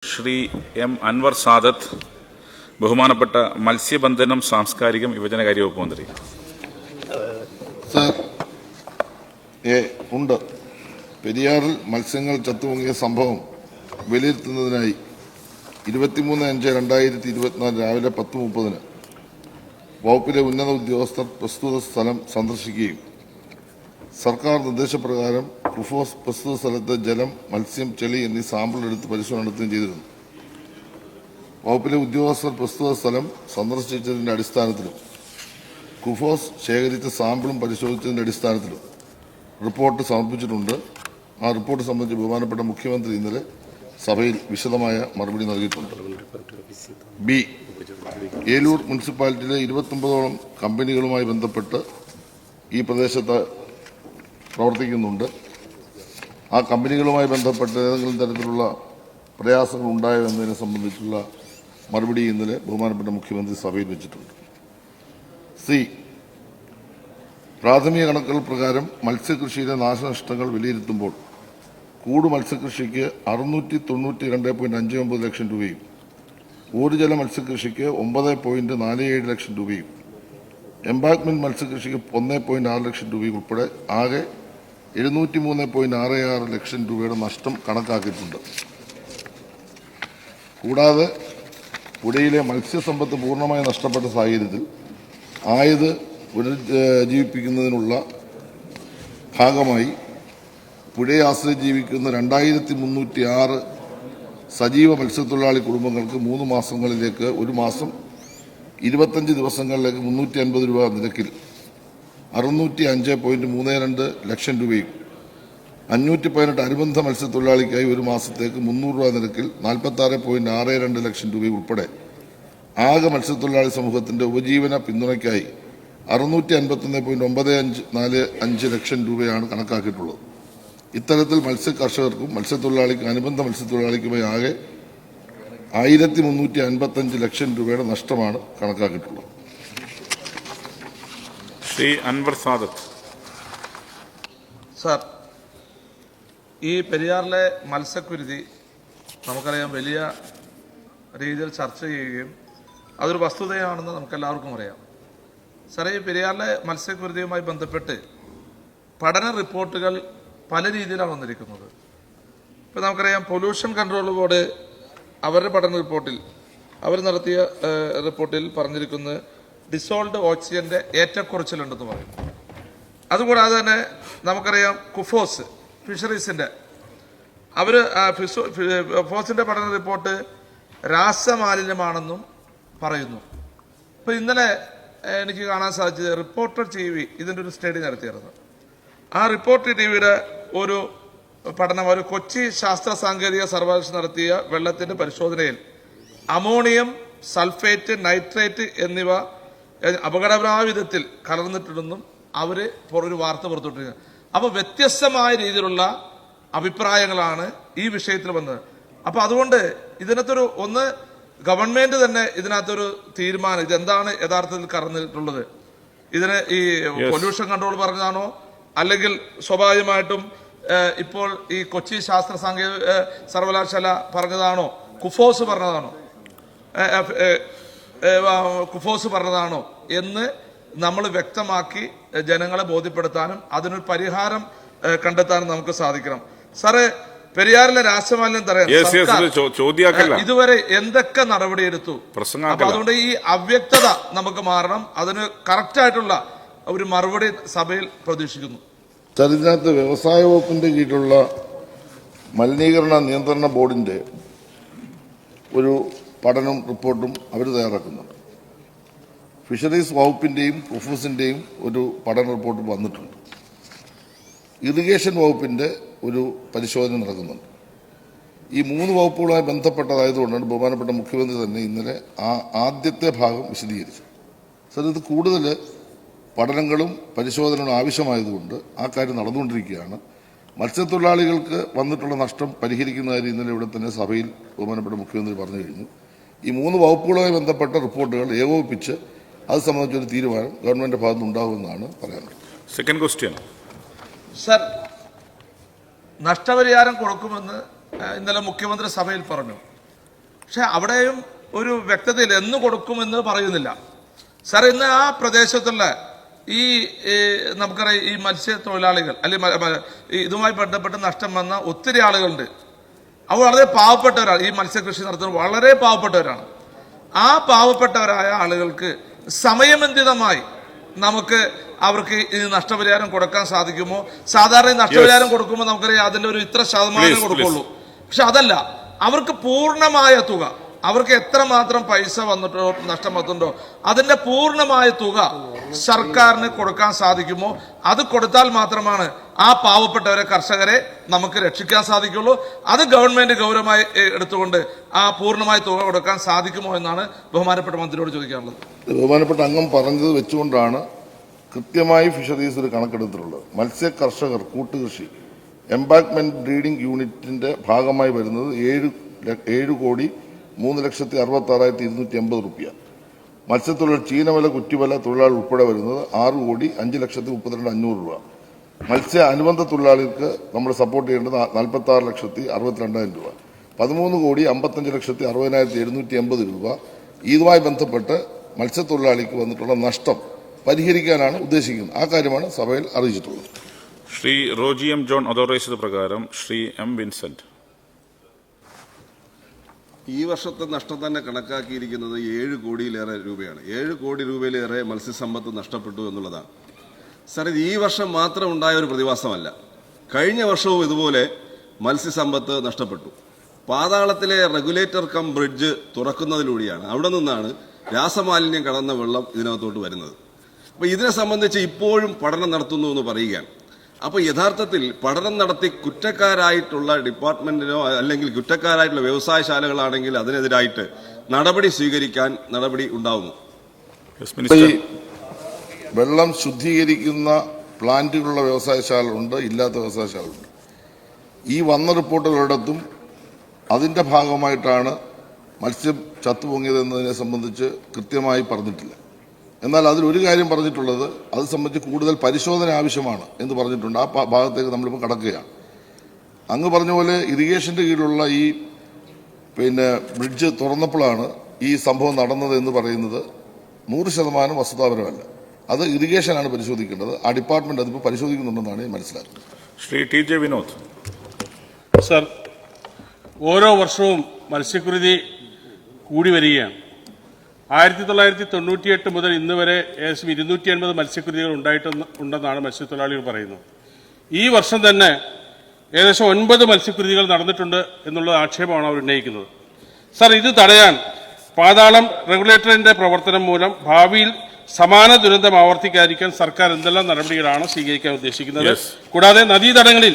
Shri M Anwar Sadath, ബഹുമാനപ്പെട്ട മത്സ്യബന്ധനം, സാംസ്കാരികം, യുവജനകാര്യ വകുപ്പ് മന്ത്രി. സർ, ഉണ്ട്. പെരിയാറിൽ മത്സ്യങ്ങൾ ചത്തുപൊങ്ങിയ സംഭവം വിലയിരുത്തുന്നതിനായി 23/5/2024 രാവിലെ 10:30 വകുപ്പിലെ ഉന്നത ഉദ്യോഗസ്ഥർ പ്രസ്തുത സ്ഥലം സന്ദർശിക്കുകയും സർക്കാർ നിർദ്ദേശപ്രകാരം കുഫോസ് പ്രസ്തുത സ്ഥലത്ത് ജലം, മത്സ്യം, ചെളി എന്നീ സാമ്പിൾ എടുത്ത് പരിശോധന നടത്തുകയും ചെയ്തിരുന്നു. വകുപ്പിലെ ഉദ്യോഗസ്ഥർ പ്രസ്തുത സ്ഥലം സന്ദർശിച്ചതിന്റെ അടിസ്ഥാനത്തിലും കുഫോസ് ശേഖരിച്ച സാമ്പിളും പരിശോധിച്ചതിന്റെ അടിസ്ഥാനത്തിലും റിപ്പോർട്ട് സമർപ്പിച്ചിട്ടുണ്ട്. ആ റിപ്പോർട്ട് സംബന്ധിച്ച് ബഹുമാനപ്പെട്ട മുഖ്യമന്ത്രി ഇന്നലെ സഭയിൽ വിശദമായ മറുപടി നൽകിയിട്ടുണ്ട്. ബി, ഏലൂർ മുനിസിപ്പാലിറ്റിയിലെ 29ഓളം കമ്പനികളുമായി ബന്ധപ്പെട്ട് ഈ പ്രദേശത്ത് പ്രവർത്തിക്കുന്നുണ്ട്. ആ കമ്പനികളുമായി ബന്ധപ്പെട്ട് ഏതെങ്കിലും തരത്തിലുള്ള പ്രയാസങ്ങൾ ഉണ്ടായോ എന്നതിനെ സംബന്ധിച്ചുള്ള മറുപടി ഇന്നലെ ബഹുമാനപ്പെട്ട മുഖ്യമന്ത്രി സഭയിൽ വെച്ചിട്ടുണ്ട്. സി, പ്രാഥമിക കണക്കുകൾ പ്രകാരം മത്സ്യകൃഷിയിലെ നാശനഷ്ടങ്ങൾ വിലയിരുത്തുമ്പോൾ കൂട് മത്സ്യകൃഷിക്ക് 692.59 ലക്ഷം രൂപയും ഊർജ്ജല മത്സ്യകൃഷിക്ക് 9.47 ലക്ഷം രൂപയും എംബാങ്ക്മെന്റ് മത്സ്യകൃഷിക്ക് 1.6 ലക്ഷം രൂപയും ഉൾപ്പെടെ ആകെ 703.66 ലക്ഷം രൂപയുടെ നഷ്ടം കണക്കാക്കിയിട്ടുണ്ട്. കൂടാതെ പുഴയിലെ മത്സ്യസമ്പത്ത് പൂർണ്ണമായി നഷ്ടപ്പെട്ട സാഹചര്യത്തിൽ ആയത് പുനരുജ്ജീവിപ്പിക്കുന്നതിനുള്ള ഭാഗമായി പുഴയെ ആശ്രയിച്ച് ജീവിക്കുന്ന 2306 സജീവ മത്സ്യത്തൊഴിലാളി കുടുംബങ്ങൾക്ക് 3 മാസങ്ങളിലേക്ക് 1 മാസം 25 ദിവസങ്ങളിലേക്ക് 350 രൂപ നിരക്കിൽ 605.32 ലക്ഷം രൂപയും 518 അനുബന്ധ മത്സ്യത്തൊഴിലാളിക്കായി 1 മാസത്തേക്ക് 300 രൂപ നിരക്കിൽ 46.62 ലക്ഷം രൂപയും ഉൾപ്പെടെ ആകെ മത്സ്യത്തൊഴിലാളി സമൂഹത്തിന്റെ ഉപജീവന പിന്തുണയ്ക്കായി 651.9545 ലക്ഷം രൂപയാണ് കണക്കാക്കിയിട്ടുള്ളത്. ഇത്തരത്തിൽ മത്സ്യ കർഷകർക്കും മത്സ്യത്തൊഴിലാളിക്കും അനുബന്ധ മത്സ്യത്തൊഴിലാളിക്കുമായി ആകെ 1355 ലക്ഷം രൂപയുടെ നഷ്ടമാണ് കണക്കാക്കിയിട്ടുള്ളത്. ശ്രീ അൻവർ സാദത്ത്. സാർ, ഈ പെരിയാറിലെ മത്സ്യക്കുരുതി നമുക്കറിയാം, വലിയ രീതിയിൽ ചർച്ച ചെയ്യുകയും അതൊരു വസ്തുതയാണെന്ന് നമുക്കെല്ലാവർക്കും അറിയാം. സാറേ, ഈ പെരിയാറിലെ മത്സ്യക്കുരുതിയുമായി ബന്ധപ്പെട്ട് പഠന റിപ്പോർട്ടുകൾ പല രീതിയിലാണ് വന്നിരിക്കുന്നത്. ഇപ്പം നമുക്കറിയാം, പൊല്യൂഷൻ കൺട്രോൾ ബോർഡ് അവരുടെ പഠന റിപ്പോർട്ടിൽ അവർ നടത്തിയ റിപ്പോർട്ടിൽ പറഞ്ഞിരിക്കുന്നത് ഡിസോൾഡ് ഓക്സിജന്റെ ഏറ്റക്കുറച്ചിലുണ്ടെന്ന് പറയും. അതുകൂടാതെ തന്നെ നമുക്കറിയാം, കുഫോസ് ഫിഷറീസിന്റെ ഫിഷോസിന്റെ പഠന റിപ്പോർട്ട് രാസമാലിന്യമാണെന്നും പറയുന്നു. ഇപ്പൊ ഇന്നലെ എനിക്ക് കാണാൻ സാധിച്ചത് റിപ്പോർട്ടർ TV ഇതിന്റെ ഒരു സ്റ്റഡി നടത്തിയിരുന്നു. ആ റിപ്പോർട്ടർ TVയുടെ ഒരു പഠനം, ഒരു കൊച്ചി ശാസ്ത്ര സാങ്കേതിക സർവകലാശാല നടത്തിയ വെള്ളത്തിന്റെ പരിശോധനയിൽ അമോണിയം സൾഫേറ്റ്, നൈട്രേറ്റ് എന്നിവ അപകടകരമായ വിധത്തിൽ കലർന്നിട്ടുണ്ടെന്നും അവര് ഒരു വാർത്ത പുറത്തുവിട്ടിരിക്കുന്നത്. അപ്പൊ വ്യത്യസ്തമായ രീതിയിലുള്ള അഭിപ്രായങ്ങളാണ് ഈ വിഷയത്തിൽ വന്നത്. അപ്പൊ അതുകൊണ്ട് ഇതിനകത്തൊരു ഗവൺമെന്റ് തന്നെ ഇതിനകത്തൊരു തീരുമാനം, ഇതെന്താണ് യഥാർത്ഥത്തിൽ കലർന്നിട്ടുള്ളത്, ഇതിന് ഈ പൊല്യൂഷൻ കൺട്രോൾ പറഞ്ഞതാണോ, അല്ലെങ്കിൽ സ്വാഭാവികമായിട്ടും ഇപ്പോൾ ഈ കൊച്ചി ശാസ്ത്ര സാങ്കേതിക സർവകലാശാല പറഞ്ഞതാണോ, കുഫോസ് പറഞ്ഞതാണോ എന്ന് നമ്മൾ വ്യക്തമാക്കി ജനങ്ങളെ ബോധ്യപ്പെടുത്താനും അതിനൊരു പരിഹാരം കണ്ടെത്താനും നമുക്ക് സാധിക്കണം. സാറേ, പെരിയാറിലെ രാസമാലിന്യം തടയാൻ ഇതുവരെ എന്തൊക്കെ നടപടിയെടുത്തു? അപ്പൊ അതുകൊണ്ട് ഈ അവ്യക്തത നമുക്ക് മാറണം. അതിന് കറക്റ്റായിട്ടുള്ള ഒരു മറുപടി സഭയിൽ പ്രതീക്ഷിക്കുന്നു. ഇതിനകത്ത് വ്യവസായ വകുപ്പിന്റെ കീഴിലുള്ള മലിനീകരണ നിയന്ത്രണ ബോർഡിന്റെ ഒരു പഠനം റിപ്പോർട്ടും അവർ തയ്യാറാക്കുന്നുണ്ട്. ഫിഷറീസ് വകുപ്പിന്റെയും കുഫോസിന്റെയും ഒരു പഠന റിപ്പോർട്ടും വന്നിട്ടുണ്ട്. ഇറിഗേഷൻ വകുപ്പിന്റെ ഒരു പരിശോധന നടക്കുന്നുണ്ട്. ഈ 3 വകുപ്പുകളുമായി ബന്ധപ്പെട്ടതായതുകൊണ്ടാണ് ബഹുമാനപ്പെട്ട മുഖ്യമന്ത്രി തന്നെ ഇന്നലെ ആദ്യത്തെ ഭാഗം വിശദീകരിച്ചത്. സർ, ഇത് കൂടുതൽ പഠനങ്ങളും പരിശോധനകളും ആവശ്യമായതുകൊണ്ട് ആ കാര്യം നടന്നുകൊണ്ടിരിക്കുകയാണ്. മത്സ്യത്തൊഴിലാളികൾക്ക് വന്നിട്ടുള്ള നഷ്ടം പരിഹരിക്കുന്ന കാര്യം ഇന്നലെ ഇവിടെ തന്നെ സഭയിൽ ബഹുമാനപ്പെട്ട മുഖ്യമന്ത്രി പറഞ്ഞു കഴിഞ്ഞു. ഈ 3 വകുപ്പുകളുമായി ബന്ധപ്പെട്ട റിപ്പോർട്ടുകൾ ഏകോപിപ്പിച്ച് അത് സംബന്ധിച്ചൊരു തീരുമാനം ഗവൺമെന്റ് ഭാഗത്ത് ഉണ്ടാകുമെന്നാണ് പറയാനുള്ളത്. Second question. സർ, നഷ്ടപരിഹാരം കൊടുക്കുമെന്ന് ഇന്നലെ മുഖ്യമന്ത്രി സഭയിൽ പറഞ്ഞു. പക്ഷെ അവിടെയും ഒരു വ്യക്തതയിൽ എന്ന് കൊടുക്കുമെന്ന് പറയുന്നില്ല. സാർ, ഇന്ന് ആ പ്രദേശത്തുള്ള ഈ നമുക്കറിയാം, ഈ മത്സ്യത്തൊഴിലാളികൾ അല്ലെങ്കിൽ ഇതുമായി ബന്ധപ്പെട്ട് നഷ്ടം വന്ന ഒത്തിരി ആളുകളുണ്ട്. അവർ വളരെ പാവപ്പെട്ടവരാണ്. ഈ മത്സ്യകൃഷി നടത്തുന്നത് വളരെ പാവപ്പെട്ടവരാണ്. ആ പാവപ്പെട്ടവരായ ആളുകൾക്ക് സമയബന്ധിതമായി നമുക്ക് അവർക്ക് ഈ നഷ്ടപരിഹാരം കൊടുക്കാൻ സാധിക്കുമോ? സാധാരണ നഷ്ടപരിഹാരം കൊടുക്കുമ്പോൾ നമുക്കറിയാം അതിന്റെ ഒരു ഇത്ര ശതമാനം കൊടുക്കുള്ളൂ. പക്ഷെ അതല്ല, അവർക്ക് പൂർണ്ണമായ തുക, അവർക്ക് എത്രമാത്രം പൈസ വന്നിട്ടോ നഷ്ടം വന്നിട്ടുണ്ടോ അതിന്റെ പൂർണ്ണമായ തുക സർക്കാരിന് കൊടുക്കാൻ സാധിക്കുമോ? അത് കൊടുത്താൽ മാത്രമാണ് ആ പാവപ്പെട്ടവരെ, കർഷകരെ നമുക്ക് രക്ഷിക്കാൻ സാധിക്കുള്ളൂ. അത് ഗവൺമെന്റ് ഗൗരവമായി എടുത്തുകൊണ്ട് ആ പൂർണ്ണമായ തുക കൊടുക്കാൻ സാധിക്കുമോ എന്നാണ് ബഹുമാനപ്പെട്ട മന്ത്രിയോട് ചോദിക്കാനുള്ളത്. ബഹുമാനപ്പെട്ട അംഗം പറഞ്ഞത് വെച്ചുകൊണ്ടാണ് കൃത്യമായി ഫിഷറീസ് ഒരു കണക്കെടുത്തിട്ടുള്ളത്. മത്സ്യ കർഷകർ കൂട്ടുകൃഷി എംബാക്ക്മെന്റ് ബ്രീഡിംഗ് യൂണിറ്റിന്റെ ഭാഗമായി വരുന്നത് 7,03,66,250 രൂപ. മത്സ്യത്തൊഴിലാളി ചീനവല, കുറ്റിവല തൊഴിലാളി ഉൾപ്പെടെ വരുന്നത് 6,05,32,500 രൂപ. മത്സ്യ അനുബന്ധ തൊഴിലാളികൾക്ക് നമ്മൾ സപ്പോർട്ട് ചെയ്യേണ്ടത് 46,62,000 രൂപ. 13,55,60,780 രൂപ. ഇതുമായി ബന്ധപ്പെട്ട് മത്സ്യത്തൊഴിലാളിക്ക് വന്നിട്ടുള്ള നഷ്ടം പരിഹരിക്കാനാണ് ഉദ്ദേശിക്കുന്നത്. ആ കാര്യമാണ് സഭയിൽ അറിയിച്ചിട്ടുള്ളത്. ശ്രീ റോജി എം ജോൺ അതോറൈസ്ഡ് പ്രകാരം ശ്രീ എം വിൻസെന്റ്. ഈ വർഷത്തെ നഷ്ടം തന്നെ കണക്കാക്കിയിരിക്കുന്നത് 7 കോടിയിലേറെ രൂപയാണ്. 7 കോടി രൂപയിലേറെ മത്സ്യസമ്പത്ത് നഷ്ടപ്പെട്ടു എന്നുള്ളതാണ്. സാർ, ഇത് ഈ വർഷം മാത്രം ഉണ്ടായ ഒരു പ്രതിഭാസമല്ല. കഴിഞ്ഞ വർഷവും ഇതുപോലെ മത്സ്യസമ്പത്ത് നഷ്ടപ്പെട്ടു. പാതാളത്തിലെ റെഗുലേറ്റർ കം ബ്രിഡ്ജ് തുറക്കുന്നതിലൂടെയാണ്, അവിടെ നിന്നാണ് രാസമാലിന്യം കടന്ന വെള്ളം ഇതിനകത്തോട്ട് വരുന്നത്. അപ്പോൾ ഇതിനെ സംബന്ധിച്ച് ഇപ്പോഴും പഠനം നടത്തുന്നു എന്ന് പറയുകയാണ്. അപ്പോൾ യഥാർത്ഥത്തിൽ പഠനം നടത്തി കുറ്റക്കാരായിട്ടുള്ള ഡിപ്പാർട്ട്മെന്റിനോ അല്ലെങ്കിൽ കുറ്റക്കാരായിട്ടുള്ള വ്യവസായശാലകളാണെങ്കിൽ അതിനെതിരായിട്ട് നടപടി സ്വീകരിക്കാൻ നടപടി ഉണ്ടാവുമോ? ഈ വെള്ളം ശുദ്ധീകരിക്കുന്ന പ്ലാന്റുകളുള്ള വ്യവസായശാലകളുണ്ട്, ഇല്ലാത്ത വ്യവസായശാലകളുണ്ട്. ഈ വന്ന റിപ്പോർട്ടുകളിടത്തും അതിന്റെ ഭാഗമായിട്ടാണ് മത്സ്യം ചത്തുപൊങ്ങിയതെന്നതിനെ സംബന്ധിച്ച് കൃത്യമായി പറഞ്ഞിട്ടില്ല. എന്നാൽ അതിലൊരു കാര്യം പറഞ്ഞിട്ടുള്ളത്, അത് സംബന്ധിച്ച് കൂടുതൽ പരിശോധന ആവശ്യമാണ് എന്ന് പറഞ്ഞിട്ടുണ്ട്. ആ ഭാഗത്തേക്ക് നമ്മളിപ്പോൾ കടക്കുകയാണ്. അങ്ങ് പറഞ്ഞ പോലെ ഇറിഗേഷന്റെ കീഴിലുള്ള ഈ ബ്രിഡ്ജ് തുറന്നപ്പോഴാണ് ഈ സംഭവം നടന്നത് എന്ന് പറയുന്നത് 100% വസ്തുതാപരമല്ല. അത് ഇറിഗേഷനാണ് പരിശോധിക്കേണ്ടത്. ആ ഡിപ്പാർട്ട്മെന്റ് അതിപ്പോൾ പരിശോധിക്കുന്നുണ്ടെന്നാണ് ഞാൻ മനസ്സിലാക്കുന്നത്. Shri T J Vinod. Sir, ഓരോ വർഷവും മത്സ്യക്കുരുതി കൂടി വരികയാണ്. 1998 മുതൽ ഇന്ന് വരെ ഏകദേശം 280 മത്സ്യക്കുരുതികൾ ഉണ്ടെന്നാണ് മത്സ്യത്തൊഴിലാളികൾ പറയുന്നത്. ഈ വർഷം തന്നെ ഏകദേശം 9 മത്സ്യക്കുരുതികൾ നടന്നിട്ടുണ്ട് എന്നുള്ള ആക്ഷേപമാണ് അവർ ഉന്നയിക്കുന്നത്. സർ, ഇത് തടയാൻ പാതാളം റെഗുലേറ്ററിന്റെ പ്രവർത്തനം മൂലം ഭാവിയിൽ സമാന ദുരന്തം ആവർത്തിക്കാതിരിക്കാൻ സർക്കാർ എന്തെല്ലാം നടപടികളാണ് സ്വീകരിക്കാൻ ഉദ്ദേശിക്കുന്നത്? കൂടാതെ നദീതടങ്ങളിൽ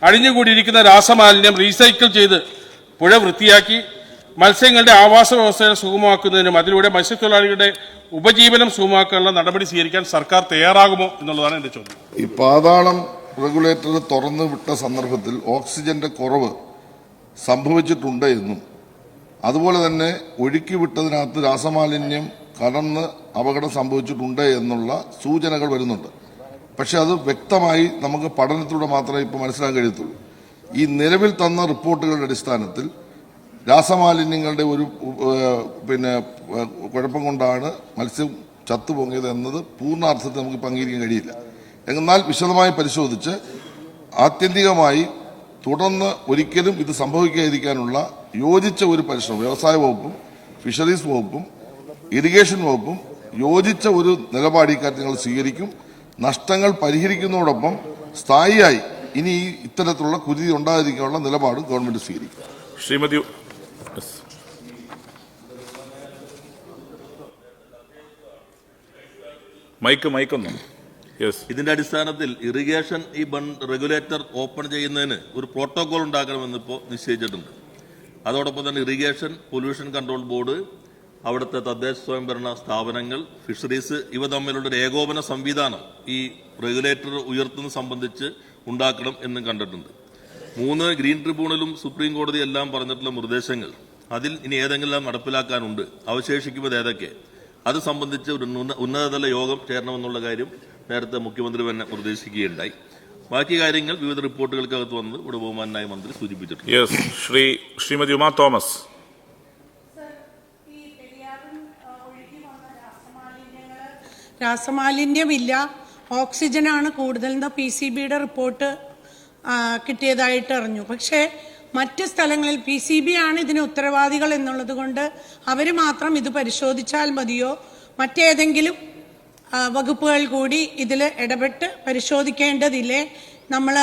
അടിഞ്ഞുകൂടിയിരിക്കുന്ന രാസമാലിന്യം റീസൈക്കിൾ ചെയ്ത് പുഴ വൃത്തിയാക്കി മത്സ്യങ്ങളുടെ ആവാസ വ്യവസ്ഥയെ സുഗമമാക്കുന്നതിനും അതിലൂടെ മത്സ്യത്തൊഴിലാളികളുടെ ഉപജീവനം സുഗമമാക്കാനുള്ള നടപടി സ്വീകരിക്കാൻ സർക്കാർ തയ്യാറാകുമോ എന്നുള്ളതാണ് എന്റെ ചോദ്യം. ഈ പാതാളം റെഗുലേറ്റർ തുറന്നു വിട്ട സന്ദർഭത്തിൽ ഓക്സിജന്റെ കുറവ് സംഭവിച്ചിട്ടുണ്ട് എന്നും അതുപോലെ തന്നെ ഒഴുക്കി വിട്ടതിനകത്ത് രാസമാലിന്യം കടന്ന് അപകടം സംഭവിച്ചിട്ടുണ്ട് എന്നുള്ള സൂചനകൾ വരുന്നുണ്ട്. പക്ഷെ അത് വ്യക്തമായി നമുക്ക് പഠനത്തിലൂടെ മാത്രമേ ഇപ്പോൾ മനസ്സിലാക്കാൻ കഴിയത്തുള്ളൂ. ഈ നിലവിൽ തന്ന റിപ്പോർട്ടുകളുടെ അടിസ്ഥാനത്തിൽ രാസമാലിന്യങ്ങളുടെ ഒരു കുഴപ്പം കൊണ്ടാണ് മത്സ്യം ചത്തുപൊങ്ങിയത് എന്നത് പൂർണ്ണാർത്ഥത്തിൽ നമുക്ക് അംഗീകരിക്കാൻ കഴിയില്ല. എന്നാൽ വിശദമായി പരിശോധിച്ച് ആത്യന്തികമായി തുടർന്ന് ഒരിക്കലും ഇത് സംഭവിക്കാതിരിക്കാനുള്ള യോജിച്ച ഒരു പരിശ്രമം വ്യവസായ വകുപ്പും ഫിഷറീസ് വകുപ്പും ഇറിഗേഷൻ വകുപ്പും യോജിച്ച ഒരു നിലപാട് ഇക്കാര്യത്തിൽ ഞങ്ങൾ സ്വീകരിക്കും. നഷ്ടങ്ങൾ പരിഹരിക്കുന്നതോടൊപ്പം സ്ഥായിയായി ഇനി ഇത്തരത്തിലുള്ള കുരുതി ഉണ്ടാകാതിരിക്കാനുള്ള നിലപാട് ഗവൺമെന്റ് സ്വീകരിക്കും. ശ്രീമതി മൈക്കൊന്നു. ഇതിന്റെ അടിസ്ഥാനത്തിൽ ഇറിഗേഷൻ ഈ റെഗുലേറ്റർ ഓപ്പൺ ചെയ്യുന്നതിന് ഒരു പ്രോട്ടോകോൾ ഉണ്ടാക്കണമെന്ന് ഇപ്പോൾ നിശ്ചയിച്ചിട്ടുണ്ട്. അതോടൊപ്പം തന്നെ ഇറിഗേഷൻ, പൊല്യൂഷൻ കൺട്രോൾ ബോർഡ്, അവിടുത്തെ തദ്ദേശ സ്വയംഭരണ സ്ഥാപനങ്ങൾ, ഫിഷറീസ് ഇവ തമ്മിലുള്ള ഒരു ഏകോപന സംവിധാനം ഈ റെഗുലേറ്റർ ഉയർത്തുന്ന സംബന്ധിച്ച് ഉണ്ടാക്കണം എന്നും കണ്ടിട്ടുണ്ട്. 3 ഗ്രീൻ ട്രിബ്യൂണലും സുപ്രീം കോടതി എല്ലാം പറഞ്ഞിട്ടുള്ള നിർദ്ദേശങ്ങൾ അതിൽ ഇനി ഏതെങ്കിലും നടപ്പിലാക്കാനുണ്ട്, അവശേഷിക്കുന്നത് ഏതൊക്കെ, അത് സംബന്ധിച്ച് ഒരു ഉന്നതതല യോഗം ചേരണമെന്നുള്ള കാര്യം നേരത്തെ മുഖ്യമന്ത്രി തന്നെ നിർദ്ദേശിക്കുകയുണ്ടായി. ബാക്കി കാര്യങ്ങൾ വിവിധ റിപ്പോർട്ടുകൾക്കകത്ത് വന്ന് ഇവിടെ ബഹുമാനായ മന്ത്രി സൂചിപ്പിച്ചിട്ടുണ്ട്. ശ്രീമതി ഉമാ തോമസ്. രാസമാലിന്യമില്ല, ഓക്സിജനാണ് കൂടുതലെന്ന PCBയുടെ റിപ്പോർട്ട് കിട്ടിയതായിട്ട് അറിഞ്ഞു. പക്ഷേ മറ്റ് സ്ഥലങ്ങളിൽ PCB ആണ് ഇതിന് ഉത്തരവാദികൾ എന്നുള്ളത് കൊണ്ട് അവർ മാത്രം ഇത് പരിശോധിച്ചാൽ മതിയോ, മറ്റേതെങ്കിലും വകുപ്പുകൾ കൂടി ഇതിൽ ഇടപെട്ട് പരിശോധിക്കേണ്ടതില്ലേ? നമ്മൾ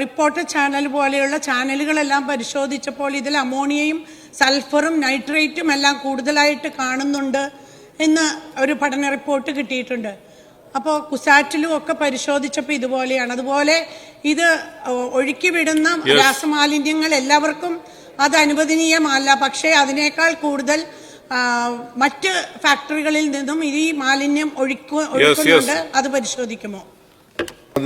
റിപ്പോർട്ടർ ചാനൽ പോലെയുള്ള ചാനലുകളെല്ലാം പരിശോധിച്ചപ്പോൾ ഇതിൽ അമോണിയയും സൾഫറും നൈട്രേറ്റും എല്ലാം കൂടുതലായിട്ട് കാണുന്നുണ്ട് എന്ന് ഒരു പഠന റിപ്പോർട്ട് കിട്ടിയിട്ടുണ്ട്. അപ്പോൾ കുസാറ്റിലും ഒക്കെ പരിശോധിച്ചപ്പോൾ ഇതുപോലെയാണ്. അതുപോലെ ഇത് ഒഴുക്കി വിടുന്ന രാസമാലിന്യങ്ങൾ എല്ലാവർക്കും അത് അനുവദനീയമല്ല. പക്ഷേ അതിനേക്കാൾ കൂടുതൽ മറ്റ് ഫാക്ടറികളിൽ നിന്നും ഈ മാലിന്യം ഒഴുക്കുന്നുണ്ട്. അത് പരിശോധിക്കുമോ?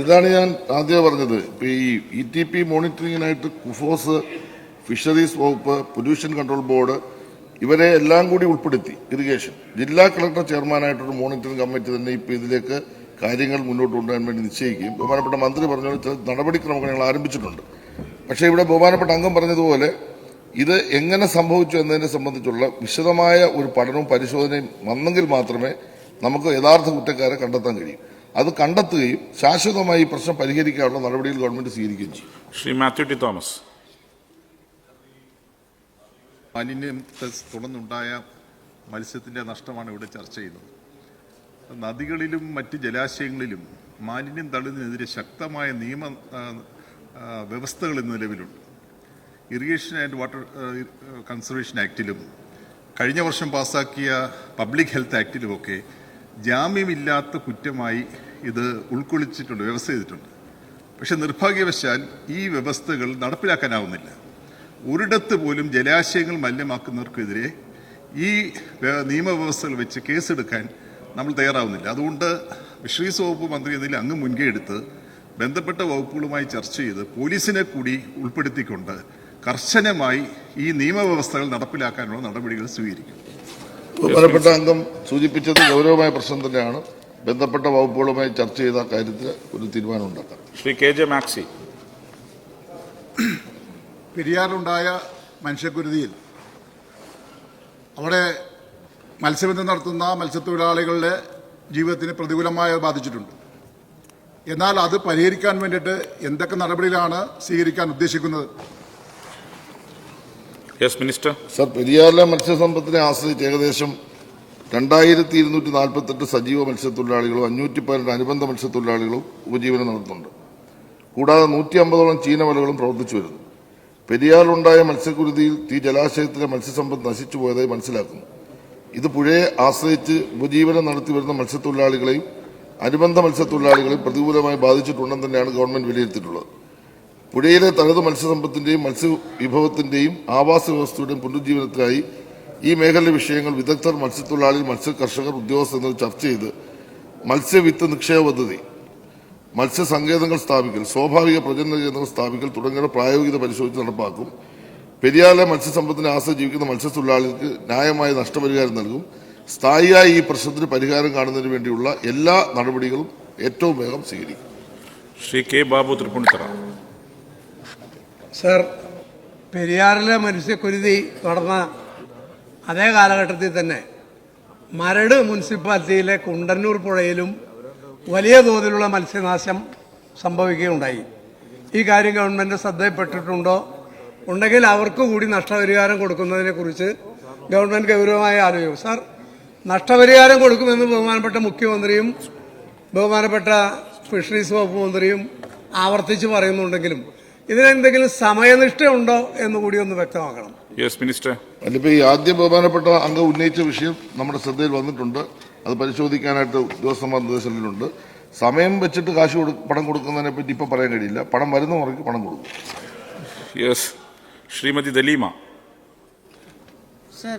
ഇതാണ് ഞാൻ ആദ്യം പറഞ്ഞത്. ഇപ്പൊ ഈ ETP മോണിറ്ററിങ്ങിനായിട്ട് കുഫോസ്, ഫിഷറീസ് വകുപ്പ്, പൊല്യൂഷൻ കൺട്രോൾ ബോർഡ് ഇവരെ എല്ലാം കൂടി ഉൾപ്പെടുത്തി ഇറിഗേഷൻ ജില്ലാ കളക്ടർ ചെയർമാനായിട്ടൊരു മോണിറ്ററിംഗ് കമ്മിറ്റി തന്നെ ഇപ്പൊ ഇതിലേക്ക് കാര്യങ്ങൾ മുന്നോട്ട് കൊണ്ടുപോകാൻ വേണ്ടി നിശ്ചയിക്കുകയും ബഹുമാനപ്പെട്ട മന്ത്രി പറഞ്ഞ ചില നടപടിക്രമങ്ങൾ ഞങ്ങൾ ആരംഭിച്ചിട്ടുണ്ട്. പക്ഷേ ഇവിടെ ബഹുമാനപ്പെട്ട അംഗം പറഞ്ഞതുപോലെ ഇത് എങ്ങനെ സംഭവിച്ചു എന്നതിനെ സംബന്ധിച്ചുള്ള വിശദമായ ഒരു പഠനവും പരിശോധനയും വന്നെങ്കിൽ മാത്രമേ നമുക്ക് യഥാർത്ഥ കുറ്റക്കാരെ കണ്ടെത്താൻ കഴിയും. അത് കണ്ടെത്തുകയും ശാശ്വതമായി ഈ പ്രശ്നം പരിഹരിക്കാനുള്ള നടപടികൾ ഗവൺമെന്റ് സ്വീകരിക്കുകയും ചെയ്യും. ശ്രീ മാത്യു ടി തോമസ്. മാലിന്യത്തെ തുടർന്നുണ്ടായ മത്സ്യത്തിൻ്റെ നഷ്ടമാണ് ഇവിടെ ചർച്ച ചെയ്യുന്നത്. നദികളിലും മറ്റ് ജലാശയങ്ങളിലും മാലിന്യം തള്ളുന്നതിനെതിരെ ശക്തമായ നിയമ വ്യവസ്ഥകൾ ഇന്ന് നിലവിലുണ്ട്. ഇറിഗേഷൻ ആൻഡ് വാട്ടർ കൺസർവേഷൻ ആക്ടിലും കഴിഞ്ഞ വർഷം പാസാക്കിയ പബ്ലിക് ഹെൽത്ത് ആക്ടിലുമൊക്കെ ജാമ്യമില്ലാത്ത കുറ്റമായി ഇത് ഉൾക്കൊള്ളിച്ചിട്ടുണ്ട്, വ്യവസ്ഥ ചെയ്തിട്ടുണ്ട്. പക്ഷെ നിർഭാഗ്യവശാൽ ഈ വ്യവസ്ഥകൾ നടപ്പിലാക്കാനാവുന്നില്ല. ഒരിടത്ത് പോലും ജലാശയങ്ങൾ മലിനമാക്കുന്നവർക്കെതിരെ ഈ നിയമവ്യവസ്ഥകൾ വെച്ച് കേസെടുക്കാൻ നമ്മൾ തയ്യാറാവുന്നില്ല. അതുകൊണ്ട് ഫിഷറീസ് വകുപ്പ് മന്ത്രി എന്നതിൽ അങ്ങ് മുൻകൈ എടുത്ത് ബന്ധപ്പെട്ട വകുപ്പുകളുമായി ചർച്ച ചെയ്ത് പോലീസിനെ കൂടി ഉൾപ്പെടുത്തിക്കൊണ്ട് കർശനമായി ഈ നിയമവ്യവസ്ഥകൾ നടപ്പിലാക്കാനുള്ള നടപടികൾ സ്വീകരിക്കും. ബഹുമാനപ്പെട്ട അംഗം സൂചിപ്പിച്ചത് ഗൗരവമായ പ്രശ്നം തന്നെയാണ്. ബന്ധപ്പെട്ട വകുപ്പുകളുമായി ചർച്ച ചെയ്ത കാര്യത്തിൽ ഒരു തീരുമാനം ഉണ്ടാക്കാം. ശ്രീ KJ മാക്സി. പെരിയാറിലുണ്ടായ മനുഷ്യക്കുരുതിയിൽ അവിടെ മത്സ്യബന്ധനം നടത്തുന്ന മത്സ്യത്തൊഴിലാളികളുടെ ജീവിതത്തിന് പ്രതികൂലമായി ബാധിച്ചിട്ടുണ്ട്. എന്നാൽ അത് പരിഹരിക്കാൻ വേണ്ടിയിട്ട് എന്തൊക്കെ നടപടികളാണ് സ്വീകരിക്കാൻ ഉദ്ദേശിക്കുന്നത്? Yes minister. സർ, പെരിയാറിലെ മത്സ്യസമ്പത്തിനെ ആശ്രയിച്ച് ഏകദേശം 2248 സജീവ മത്സ്യത്തൊഴിലാളികളും 512 അനുബന്ധ മത്സ്യത്തൊഴിലാളികളും ഉപജീവനം നടത്തുന്നുണ്ട്. കൂടാതെ 150ഓളം ചീനവലകളും പ്രവർത്തിച്ചു വരുന്നു. പെരിയാറിലുണ്ടായ മത്സ്യക്കുരുതിയിൽ ഈ ജലാശയത്തിലെ മത്സ്യസമ്പത്ത് നശിച്ചു പോയതായി മനസ്സിലാക്കുന്നു. ഇത് പുഴയെ ആശ്രയിച്ച് ഉപജീവനം നടത്തിവരുന്ന മത്സ്യത്തൊഴിലാളികളെയും അനുബന്ധ മത്സ്യത്തൊഴിലാളികളെയും പ്രതികൂലമായി ബാധിച്ചിട്ടുണ്ടെന്ന് തന്നെയാണ് ഗവൺമെന്റ് വിലയിരുത്തിയിട്ടുള്ളത്. പുഴയിലെ തനത് മത്സ്യസമ്പത്തിന്റെയും മത്സ്യവിഭവത്തിന്റെയും ആവാസ വ്യവസ്ഥയുടെയും പുനരുജ്ജീവനത്തിനായി ഈ മേഖലയിലെ വിഷയങ്ങൾ വിദഗ്ധർ, മത്സ്യത്തൊഴിലാളികൾ, മത്സ്യ കർഷകർ, ഉദ്യോഗസ്ഥർ എന്നിവർ ചർച്ച ചെയ്ത് മത്സ്യവിത്ത് നിക്ഷേപ പദ്ധതി, മത്സ്യസങ്കേതങ്ങൾ സ്ഥാപിക്കൽ, സ്വാഭാവിക പ്രജനന കേന്ദ്രങ്ങൾ സ്ഥാപിക്കൽ തുടങ്ങിയവ പ്രായോഗികത പരിശോധിച്ച് നടപ്പാക്കും. പെരിയാറിലെ മത്സ്യസമ്പത്തിനെ ആശ്രയിച്ച് ജീവിക്കുന്ന മത്സ്യത്തൊഴിലാളികൾക്ക് ന്യായമായ നഷ്ടപരിഹാരം നൽകും. സ്ഥായിയായി ഈ പ്രശ്നത്തിന് പരിഹാരം കാണുന്നതിന് വേണ്ടിയുള്ള എല്ലാ നടപടികളും ഏറ്റവും വേഗം സ്വീകരിക്കും. ശ്രീ K. ബാബു തൃപ്പൂണിത്തറ. സർ, പെരിയാറിലെ മത്സ്യക്കുരുതി നടന്ന അതേ കാലഘട്ടത്തിൽ തന്നെ മരട് മുനിസിപ്പാലിറ്റിയിലെ കുണ്ടന്നൂർ പുഴയിലും വലിയ തോതിലുള്ള മത്സ്യനാശം സംഭവിക്കുകയുണ്ടായി. ഈ കാര്യം ഗവൺമെന്റ് ശ്രദ്ധയിൽപ്പെട്ടിട്ടുണ്ടോ? ഉണ്ടെങ്കിൽ അവർക്ക് കൂടി നഷ്ടപരിഹാരം കൊടുക്കുന്നതിനെ കുറിച്ച് ഗവൺമെന്റ് ഗൗരവമായി ആലോചിക്കും. സാർ, നഷ്ടപരിഹാരം കൊടുക്കുമെന്ന് ബഹുമാനപ്പെട്ട മുഖ്യമന്ത്രിയും ബഹുമാനപ്പെട്ട ഫിഷറീസ് വകുപ്പ് മന്ത്രിയും ആവർത്തിച്ച് പറയുന്നുണ്ടെങ്കിലും ഇതിനെന്തെങ്കിലും സമയനിഷ്ഠയുണ്ടോ എന്ന് കൂടി ഒന്ന് വ്യക്തമാക്കണം. Yes minister. അതിലിപ്പോ ഈ ആദ്യം ബഹുമാനപ്പെട്ട അംഗം ഉന്നയിച്ച വിഷയം നമ്മുടെ ശ്രദ്ധയിൽ വന്നിട്ടുണ്ട്. അത് പരിശോധിക്കാനായിട്ട് ഉദ്യോഗസ്ഥന്മാർ നിർദ്ദേശത്തിലുണ്ട്. സമയം വെച്ചിട്ട് പണം കൊടുക്കുന്നതിനെ പറ്റി ഇപ്പം പറയാൻ കഴിയില്ല. പണം വരുന്ന മുറയ്ക്ക് പണം കൊടുക്കും. യെസ് ശ്രീമതി ദലീമ. സർ,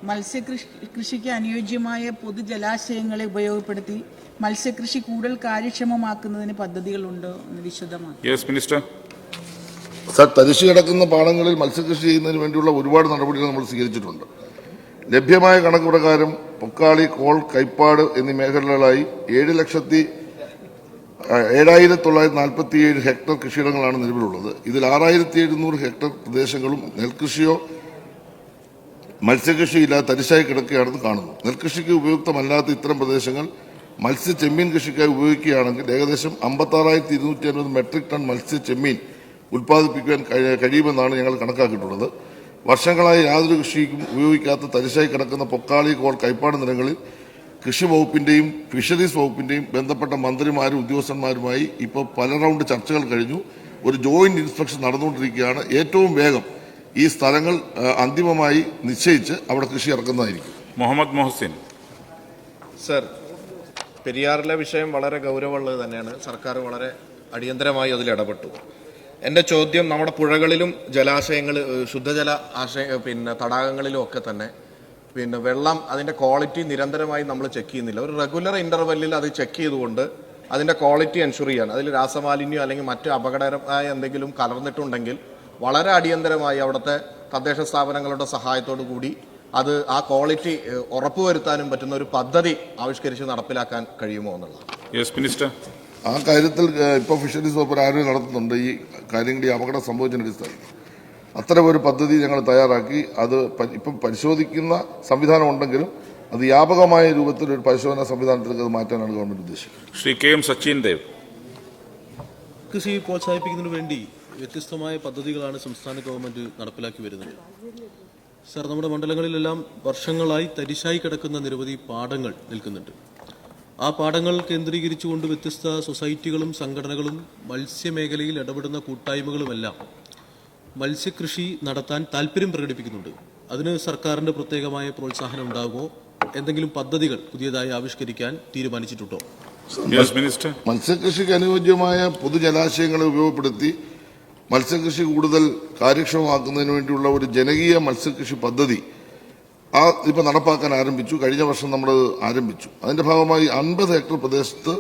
മത്സ്യകൃഷിക്ക് അനുയോജ്യമായ പൊതുജലാശയങ്ങളെ ഉപയോഗപ്പെടുത്തി മത്സ്യകൃഷി കൂടുതൽ കാര്യക്ഷമമാക്കുന്നതിന് പദ്ധതികളുണ്ടോ എന്ന് വിശദമാക്കി. Yes minister. സർ, തരിശു കിടക്കുന്ന പാടങ്ങളിൽ മത്സ്യകൃഷി ചെയ്യുന്നതിന് വേണ്ടിയുള്ള ഒരുപാട് നടപടികൾ നമ്മൾ സ്വീകരിച്ചിട്ടുണ്ട്. ലഭ്യമായ കണക്ക് പ്രകാരം പൊക്കാളി, കോൾ, കൈപ്പാട് എന്നീ മേഖലകളായി 7,947 ഹെക്ടർ കൃഷിയിടങ്ങളാണ് നിലവിലുള്ളത്. ഇതിൽ 6,700 ഹെക്ടർ പ്രദേശങ്ങളും നെൽകൃഷിയോ മത്സ്യകൃഷിയില്ലാതെ തരിശായി കിടക്കുകയാണെന്ന് കാണുന്നു. നെൽകൃഷിക്ക് ഉപയുക്തമല്ലാത്ത ഇത്തരം പ്രദേശങ്ങൾ മത്സ്യ ചെമ്മീൻ കൃഷിക്കായി ഉപയോഗിക്കുകയാണെങ്കിൽ ഏകദേശം 56,250 മെട്രിക് ടൺ മത്സ്യ ചെമ്മീൻ ഉൽപ്പാദിപ്പിക്കാൻ കഴിയുമെന്നാണ് ഞങ്ങൾ കണക്കാക്കിയിട്ടുള്ളത്. വർഷങ്ങളായി യാതൊരു കൃഷിക്കും ഉപയോഗിക്കാത്ത തരിശായി കിടക്കുന്ന പൊക്കാളി, കോൾ, കൈപ്പാട് നിലങ്ങളിൽ കൃഷി വകുപ്പിന്റെയും ഫിഷറീസ് വകുപ്പിന്റെയും ബന്ധപ്പെട്ട മന്ത്രിമാരും ഉദ്യോഗസ്ഥന്മാരുമായി ഇപ്പോൾ പല റൗണ്ട് ചർച്ചകൾ കഴിഞ്ഞു. ഒരു ജോയിന്റ് ഇൻസ്പെക്ഷൻ നടന്നുകൊണ്ടിരിക്കുകയാണ്. ഏറ്റവും വേഗം ഈ സ്ഥലങ്ങൾ അന്തിമമായി നിശ്ചയിച്ച് അവിടെ കൃഷി ഇറക്കുന്നതായിരിക്കും. മുഹമ്മദ് മൊഹസിൻ. സർ, പെരിയാറിലെ വിഷയം വളരെ ഗൗരവമുള്ളത് തന്നെയാണ്. സർക്കാർ വളരെ അടിയന്തരമായി അതിൽ ഇടപെട്ടു. എൻ്റെ ചോദ്യം, നമ്മുടെ പുഴകളിലും ജലാശയങ്ങൾ, ശുദ്ധജല തടാകങ്ങളിലും ഒക്കെ തന്നെ വെള്ളം, അതിൻ്റെ ക്വാളിറ്റി നിരന്തരമായി നമ്മൾ ചെക്ക് ചെയ്യുന്നില്ല. ഒരു റെഗുലർ ഇൻ്റർവെല്ലിൽ അത് ചെക്ക് ചെയ്തുകൊണ്ട് അതിൻ്റെ ക്വാളിറ്റി എൻഷുർ ചെയ്യാൻ, അതിൽ രാസമാലിന്യം അല്ലെങ്കിൽ മറ്റ് അപകടകരമായ എന്തെങ്കിലും കലർന്നിട്ടുണ്ടെങ്കിൽ വളരെ അടിയന്തരമായി അവിടുത്തെ തദ്ദേശ സ്ഥാപനങ്ങളുടെ സഹായത്തോടു കൂടി അത് ആ ക്വാളിറ്റി ഉറപ്പുവരുത്താനും പറ്റുന്ന ഒരു പദ്ധതി ആവിഷ്കരിച്ച് നടപ്പിലാക്കാൻ കഴിയുമോ എന്നുള്ളത്. Yes minister. ആ കാര്യത്തിൽ ഇപ്പോൾ ഫിഷറീസ് വകുപ്പ് ഒരു ആരോഗ്യം നടത്തുന്നുണ്ട്. ഈ കാര്യങ്ങൾ, ഈ അപകടം സംഭവിച്ചതിന്റെ അടിസ്ഥാനത്തിൽ അത്തരം ഒരു പദ്ധതി ഞങ്ങൾ തയ്യാറാക്കി. അത് ഇപ്പം പരിശോധിക്കുന്ന സംവിധാനം ഉണ്ടെങ്കിലും അത് വ്യാപകമായ രൂപത്തിൽ ഒരു പരിശോധനാ സംവിധാനത്തിലേക്ക് അത് മാറ്റാനാണ് ഗവൺമെന്റ് ഉദ്ദേശിക്കുന്നത്. ശ്രീ KM സച്ചിൻ ദേവ്. കൃഷി പ്രോത്സാഹിപ്പിക്കുന്നതിന് വേണ്ടി വ്യത്യസ്തമായ പദ്ധതികളാണ് സംസ്ഥാന ഗവൺമെന്റ് നടപ്പിലാക്കി വരുന്നത്. സർ, നമ്മുടെ മണ്ഡലങ്ങളിലെല്ലാം വർഷങ്ങളായി തരിശായി കിടക്കുന്ന നിരവധി പാടങ്ങൾ നിൽക്കുന്നുണ്ട്. ആ പാടങ്ങൾ കേന്ദ്രീകരിച്ചുകൊണ്ട് വ്യത്യസ്ത സൊസൈറ്റികളും സംഘടനകളും മത്സ്യമേഖലയിൽ ഇടപെടുന്ന കൂട്ടായ്മകളുമെല്ലാം മത്സ്യകൃഷി നടത്താൻ താല്പര്യം പ്രകടിപ്പിക്കുന്നുണ്ട്. അതിന് സർക്കാരിന്റെ പ്രത്യേകമായ പ്രോത്സാഹനം ഉണ്ടാകുമോ? എന്തെങ്കിലും പദ്ധതികൾ പുതിയതായി ആവിഷ്കരിക്കാൻ തീരുമാനിച്ചിട്ടുണ്ടോ? മത്സ്യകൃഷിക്ക് അനുയോജ്യമായ പൊതുജലാശയങ്ങളെ ഉപയോഗപ്പെടുത്തി മത്സ്യകൃഷി കൂടുതൽ കാര്യക്ഷമമാക്കുന്നതിന് വേണ്ടിയുള്ള ഒരു ജനകീയ മത്സ്യകൃഷി പദ്ധതി ഇപ്പം നടപ്പാക്കാൻ ആരംഭിച്ചു. കഴിഞ്ഞ വർഷം നമ്മൾ ആരംഭിച്ചു. അതിന്റെ ഭാഗമായി 50 ഹെക്ടർ പ്രദേശത്ത്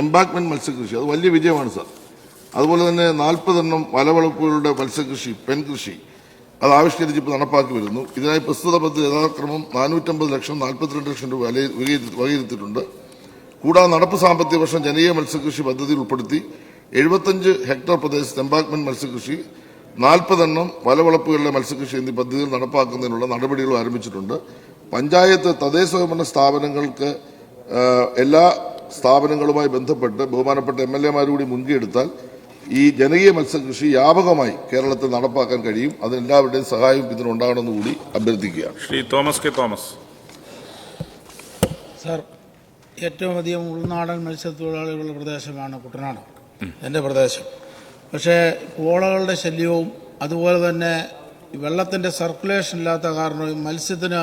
എംബാക്ക്മെന്റ് മത്സ്യകൃഷി, അത് വലിയ വിജയമാണ് സാർ. അതുപോലെ തന്നെ 40 എണ്ണം വലവളപ്പുകളുടെ മത്സ്യകൃഷി, പെൻകൃഷി, അത് ആവിഷ്കരിച്ച് ഇപ്പോൾ നടപ്പാക്കി വരുന്നു. ഇതിനായി പ്രസ്തുത പദ്ധതി യഥാക്രമം 450 ലക്ഷം 42 ലക്ഷം രൂപ വകയിരുത്തിയിട്ടുണ്ട്. കൂടാതെ നടപ്പ് സാമ്പത്തിക വർഷം ജനകീയ മത്സ്യകൃഷി പദ്ധതിയിൽ ഉൾപ്പെടുത്തി 75 ഹെക്ടർ പ്രദേശത്ത് എംബാക്ക്മെന്റ് മത്സ്യകൃഷി, 40 എണ്ണം വലവളപ്പുകളിലെ മത്സ്യകൃഷി എന്നീ പദ്ധതികൾ നടപ്പാക്കുന്നതിനുള്ള നടപടികൾ ആരംഭിച്ചിട്ടുണ്ട്. പഞ്ചായത്ത്, തദ്ദേശ സ്വയംഭരണ സ്ഥാപനങ്ങൾക്ക് എല്ലാ സ്ഥാപനങ്ങളുമായി ബന്ധപ്പെട്ട് ബഹുമാനപ്പെട്ട MLA കൂടി മുൻകൈയെടുത്താൽ ഈ ജനകീയ മത്സ്യകൃഷി വ്യാപകമായി കേരളത്തിൽ നടപ്പാക്കാൻ കഴിയും. അതിന് എല്ലാവരുടെയും സഹായം ഇതിനുണ്ടാകണമെന്ന് കൂടി അഭ്യർത്ഥിക്കുകയാണ്. Shri Thomas K Thomas. Sir, ഏറ്റവും അധികം ഉൾനാടൻ മത്സ്യത്തൊഴിലാളികളുടെ പ്രദേശമാണ് കുട്ടനാട്, എൻ്റെ പ്രദേശം. പക്ഷേ പോളകളുടെ ശല്യവും അതുപോലെ തന്നെ വെള്ളത്തിൻ്റെ സർക്കുലേഷൻ ഇല്ലാത്ത കാരണം മത്സ്യത്തിന്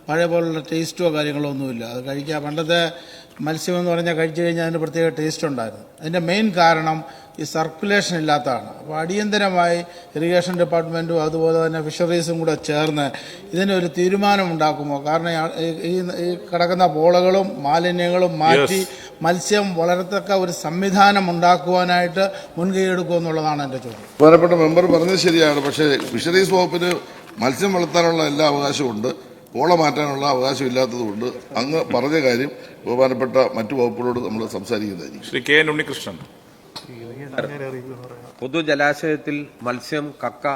പഴയ പോലുള്ള ടേസ്റ്റോ കാര്യങ്ങളോ ഒന്നുമില്ല. അത് കഴിക്കുക, പണ്ടത്തെ മത്സ്യം എന്ന് പറഞ്ഞാൽ കഴിച്ചു കഴിഞ്ഞാൽ അതിന് പ്രത്യേക ടേസ്റ്റ് ഉണ്ടായിരുന്നു. അതിൻ്റെ മെയിൻ കാരണം ഈ സർക്കുലേഷൻ ഇല്ലാത്തതാണ്. അപ്പോൾ അടിയന്തരമായി ഇറിഗേഷൻ ഡിപ്പാർട്ട്മെൻറ്റും അതുപോലെ തന്നെ ഫിഷറീസും കൂടെ ചേർന്ന് ഇതിനൊരു തീരുമാനം ഉണ്ടാക്കുമോ? കാരണം ഈ കിടക്കുന്ന പോളകളും മാലിന്യങ്ങളും മാറ്റി മത്സ്യം വളരത്തക്ക ഒരു സംവിധാനം ഉണ്ടാക്കുവാനായിട്ട് മുൻകൈയെടുക്കുമോ എന്നുള്ളതാണ് എൻ്റെ ചോദ്യം. ബഹുമാനപ്പെട്ട മെമ്പർ പറഞ്ഞത് ശരിയാണ്. പക്ഷേ ഫിഷറീസ് വകുപ്പിന് മത്സ്യം വളർത്താനുള്ള എല്ലാ അവകാശവും ഉണ്ട്, പോള മാറ്റാനുള്ള അവകാശം ഇല്ലാത്തതുകൊണ്ട് അങ്ങ് പറഞ്ഞ കാര്യം ബഹുമാനപ്പെട്ട മറ്റു വകുപ്പുകളോട് നമ്മൾ സംസാരിക്കുന്നതായിരിക്കും. ശ്രീ KN ഉണ്ണികൃഷ്ണൻ. പൊതുജലാശയത്തിൽ മത്സ്യം, കക്ക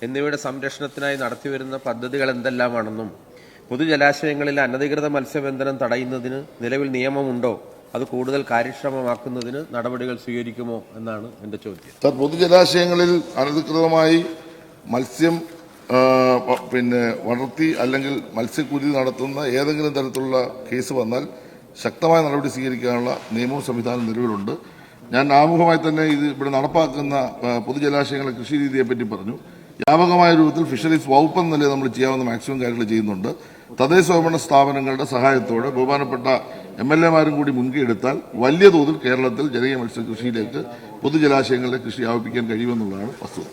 എന്നിവയുടെ സംരക്ഷണത്തിനായി നടത്തിവരുന്ന പദ്ധതികൾ എന്തെല്ലാമാണെന്നും പൊതുജലാശയങ്ങളിലെ അനധികൃത മത്സ്യബന്ധനം തടയുന്നതിന് നിലവിൽ നിയമമുണ്ടോ, അത് കൂടുതൽ കാര്യക്ഷമമാക്കുന്നതിന് നടപടികൾ സ്വീകരിക്കുമോ എന്നാണ് എൻ്റെ ചോദ്യം. സാർ, പൊതുജലാശയങ്ങളിൽ അനധികൃതമായി മത്സ്യം വളർത്തി അല്ലെങ്കിൽ മത്സ്യക്കുരുതി നടത്തുന്ന ഏതെങ്കിലും തരത്തിലുള്ള കേസ് വന്നാൽ ശക്തമായ നടപടി സ്വീകരിക്കാനുള്ള നിയമവും സംവിധാനം നിലവിലുണ്ട്. ഞാൻ ആമുഖമായി തന്നെ ഇവിടെ നടപ്പാക്കുന്ന പൊതുജലാശയങ്ങളെ കൃഷി രീതിയെപ്പറ്റി പറഞ്ഞു. വ്യാപകമായ രൂപത്തിൽ ഫിഷറീസ് വകുപ്പ് എന്ന നിലയിൽ നമ്മൾ ചെയ്യാവുന്ന മാക്സിമം കാര്യങ്ങൾ ചെയ്യുന്നുണ്ട്. തദ്ദേശ സ്വയംഭരണ സ്ഥാപനങ്ങളുടെ സഹായത്തോടെ ബഹുമാനപ്പെട്ട MLA കൂടി മുൻകൈയെടുത്താൽ വലിയ തോതിൽ കേരളത്തിൽ ജനകീയ മത്സ്യകൃഷിയിലേക്ക് പൊതുജലാശയങ്ങളുടെ കൃഷി വ്യാപിപ്പിക്കാൻ കഴിയുമെന്നുള്ളതാണ് വസ്തുത.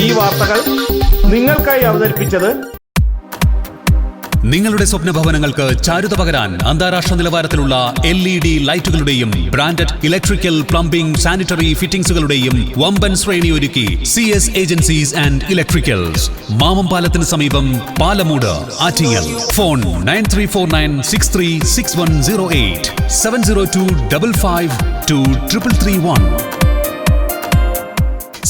ഈ വാർത്തകൾ നിങ്ങൾക്കായി അവതരിപ്പിച്ചത് നിങ്ങളുടെ സ്വപ്ന ഭവനങ്ങൾക്ക് ചാരുത പകരാൻ അന്താരാഷ്ട്ര നിലവാരത്തിലുള്ള LED ലൈറ്റുകളുടെയും ബ്രാൻഡഡ് ഇലക്ട്രിക്കൽ, പ്ലംബിംഗ്, സാനിറ്ററി ഫിറ്റിംഗ്സുകളുടെയും വമ്പൻ ശ്രേണി ഒരുക്കി CS agencies and electricals, Mamam പാലത്തിന് സമീപം, Palamoodu, Attingal. Phone 9349636108 702552331.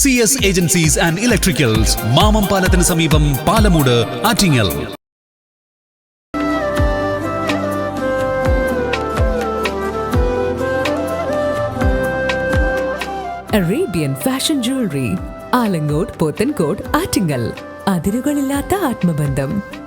CS Agencies and Electricals, Mamam പാലത്തിന് സമീപം, Palamoodu, Attingal. Arabian Fashion Jewelry, Alangode, Pothencode, Attingal. അതിരുകളില്ലാത്ത ആത്മബന്ധം.